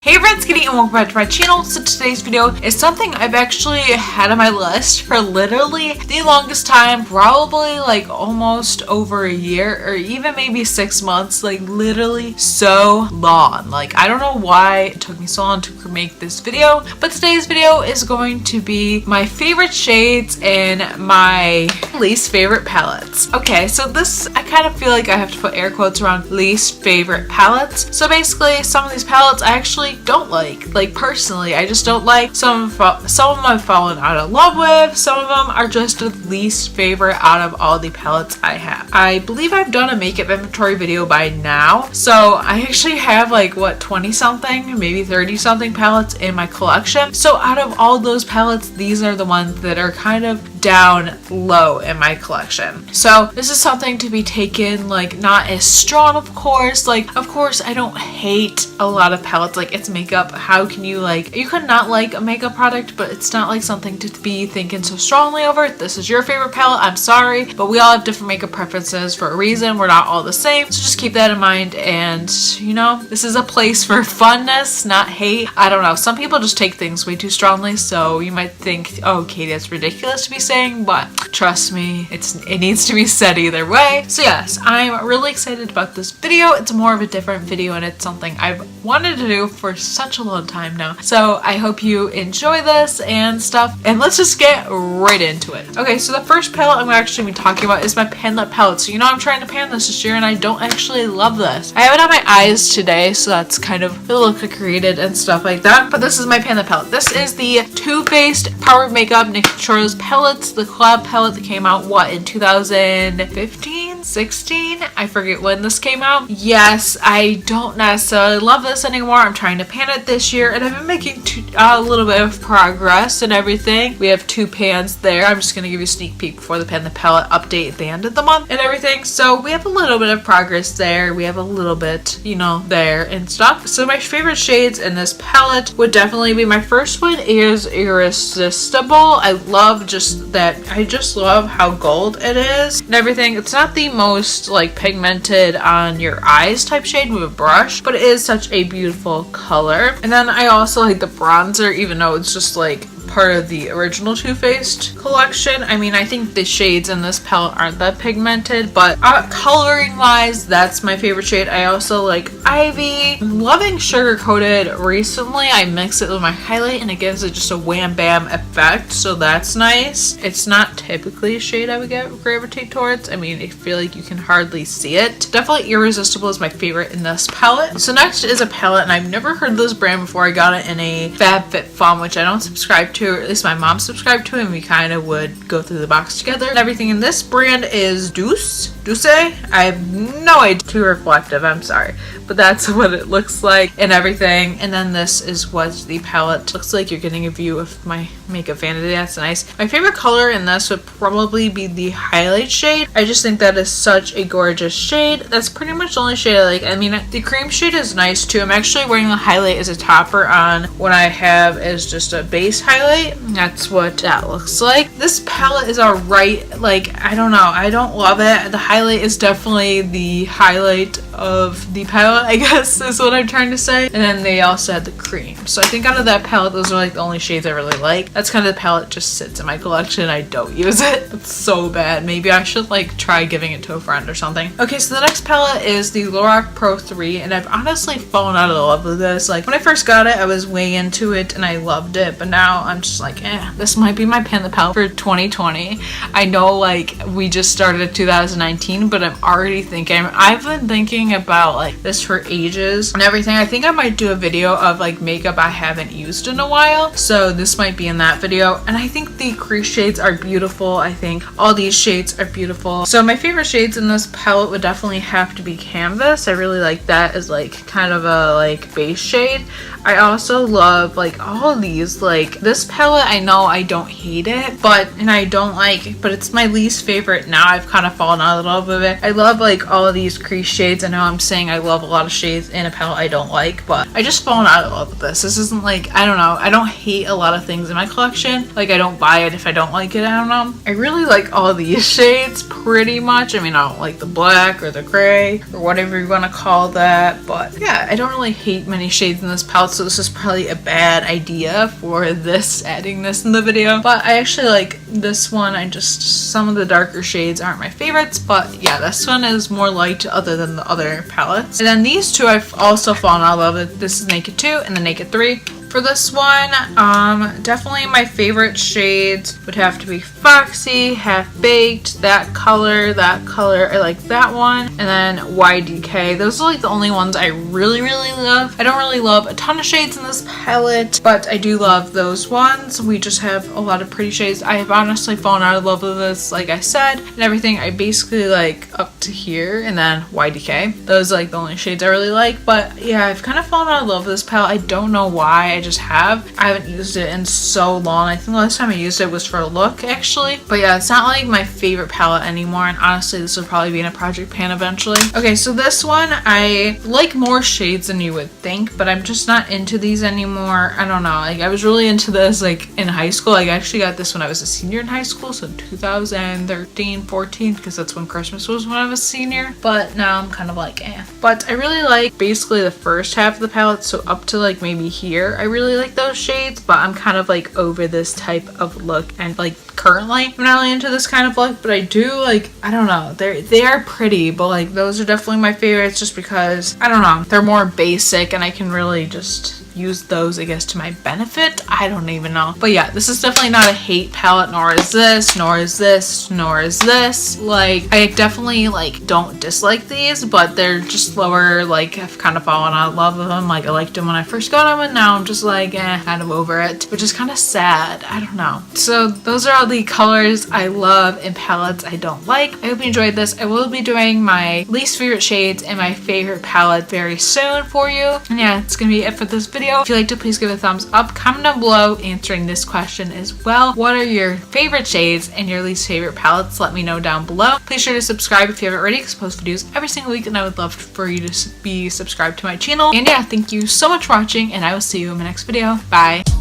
Hey friends, Katie, and welcome back to my channel. So today's video is something I've actually had on my list for literally the longest time, probably like almost over a year or even maybe 6 months, like literally so long. Like I don't know why it took me so long to make this video, but today's video is going to be my favorite shades and my least favorite palettes. Okay, so this, I kind of feel like I have to put air quotes around least favorite palettes. So basically some of these palettes I actually don't like personally. I just don't like. Some of them I've fallen out of love with. Some of them are just the least favorite out of all the palettes I have. I believe I've done a makeup inventory video by now, so I actually have like what, 20 something, maybe 30 something palettes in my collection. So out of all those palettes, these are the ones that are kind of down low in my collection. So this is something to be taken like not as strong, of course. Like of course I don't hate a lot of palettes, like it's makeup. How can you like, you could not like a makeup product, but it's not like something to be thinking so strongly over. This is your favorite palette, I'm sorry, but we all have different makeup preferences for a reason. We're not all the same, so just keep that in mind. And you know, this is a place for funness, not hate. I don't know, some people just take things way too strongly, so you might think, oh Katie, that's ridiculous to be saying, but trust me, it needs to be said either way. So yes, I'm really excited about this video. It's more of a different video and it's something I've wanted to do for such a long time now. So I hope you enjoy this and stuff, and let's just get right into it. Okay, so the first palette I'm actually be talking about is my pan lip palette. So you know I'm trying to pan this year and I don't actually love this. I have it on my eyes today, so that's kind of a little created and stuff like that. But this is my pan lip palette. This is the Too Faced Power of Makeup Nick Chura's palettes, the collab palette that came out what, in 2015, 16? I forget when this came out. Yes, I don't necessarily love this anymore. I'm trying to pan it this year and I've been making a little bit of progress and everything. We have 2 pans there. I'm just gonna give you a sneak peek before the pan the palette update at the end of the month and everything. So we have a little bit of progress there. We have a little bit, you know, there and stuff. So my favorite shades in this palette would definitely be, my first one is Irresistible. I love just that. I just love how gold it is and everything. It's not the most like pigmented on your eyes type shade with a brush, but it is such a beautiful color. And then I also like the bronzer, even though it's just like part of the original Too Faced collection. I mean, I think the shades in this palette aren't that pigmented, but coloring wise, that's my favorite shade. I also like Ivy. I'm loving Sugar Coated recently. I mix it with my highlight and it gives it just a wham bam effect, so that's nice. It's not typically a shade I would gravitate towards. I mean, I feel like you can hardly see it. Definitely Irresistible is my favorite in this palette. So next is a palette, and I've never heard of this brand before. I got it in a FabFitFun, which I don't subscribe to, or at least my mom subscribed to, and we kind of would go through the box together and everything. And this brand is Douce. I have no idea. Too reflective, I'm sorry, but that's what it looks like and everything. And then this is what the palette looks like. You're getting a view of my makeup vanity. That's nice. My favorite color in this would probably be the highlight shade. I just think that is such a gorgeous shade. That's pretty much the only shade I like. I mean, the cream shade is nice too. I'm actually wearing the highlight as a topper on. What I have is just a base highlight. That's what that looks like. This palette is alright. Like, I don't know, I don't love it. The highlight is definitely the highlight of the palette, I guess is what I'm trying to say. And then they also had the cream. So I think out of that palette, those are like the only shades I really like. That's kind of the palette just sits in my collection. I don't use it. It's so bad. Maybe I should like try giving it to a friend or something. Okay, so the next palette is the Lorac Pro 3, and I've honestly fallen out of love with this. Like when I first got it, I was way into it and I loved it, but now I'm just like, this might be my pan the palette for 2020. I know like we just started 2019, but I'm already thinking, I've been thinking about like this for ages and everything. I think I might do a video of like makeup I haven't used in a while, so this might be in that video. And I think the crease shades are beautiful. I think all these shades are beautiful. So my favorite shades in this palette would definitely have to be Canvas. I really like that as like kind of a like base shade. I also love like all of these. Like this palette, I know I don't hate it, but it's my least favorite now. I've kind of fallen out of love with it. I love like all of these crease shades and know I'm saying I love a lot of shades in a palette I don't like, but I just fallen out of love with this. This isn't like, I don't know, I don't hate a lot of things in my collection. Like, I don't buy it if I don't like it, I don't know. I really like all these shades pretty much. I mean, I don't like the black or the gray or whatever you want to call that, but yeah, I don't really hate many shades in this palette, so this is probably a bad idea for this, adding this in the video. But I actually like this one. Some of the darker shades aren't my favorites, but yeah, this one is more light other than the other palettes. And then these two I've also fallen out of love with. This is Naked 2 and the Naked 3. For this one, definitely my favorite shades would have to be Foxy, Half Baked, that color, I like that one, and then YDK. Those are like the only ones I really love. I don't really love a ton of shades in this palette, but I do love those ones. We just have a lot of pretty shades. I have honestly fallen out of love with this, like I said, and everything. I basically like up to here, and then YDK. Those are like the only shades I really like, but yeah, I've kind of fallen out of love with this palette. I don't know why. I haven't used it in so long. I think the last time I used it was for a look, actually. But yeah, it's not like my favorite palette anymore, and honestly this will probably be in a project pan eventually. Okay, so this one, I like more shades than you would think, but I'm just not into these anymore. I don't know, like I was really into this like in high school. Like, I actually got this when I was a senior in high school, so 2013, 14, because that's when Christmas was when I was a senior. But now I'm kind of like, eh. But I really like basically the first half of the palette, so up to like maybe here. I really like those shades, but I'm kind of like over this type of look, and like currently I'm not really into this kind of look, but I do like, I don't know, they are pretty, but like those are definitely my favorites just because, I don't know, they're more basic and I can really just use those, I guess, to my benefit. I don't even know. But yeah, this is definitely not a hate palette, nor is this, nor is this, nor is this. Like, I definitely like don't dislike these, but they're just lower. Like, I've kind of fallen out of love with them. Like, I liked them when I first got them, and now I'm just like, kind of over it, which is kind of sad. I don't know. So those are all the colors I love in palettes I don't like. I hope you enjoyed this. I will be doing my least favorite shades and my favorite palette very soon for you. And yeah, it's gonna be it for this video. If you liked it, please give it a thumbs up. Comment down below answering this question as well. What are your favorite shades and your least favorite palettes? Let me know down below. Please sure to subscribe if you haven't already, because I post videos every single week and I would love for you to be subscribed to my channel. And yeah, thank you so much for watching, and I will see you in my next video. Bye.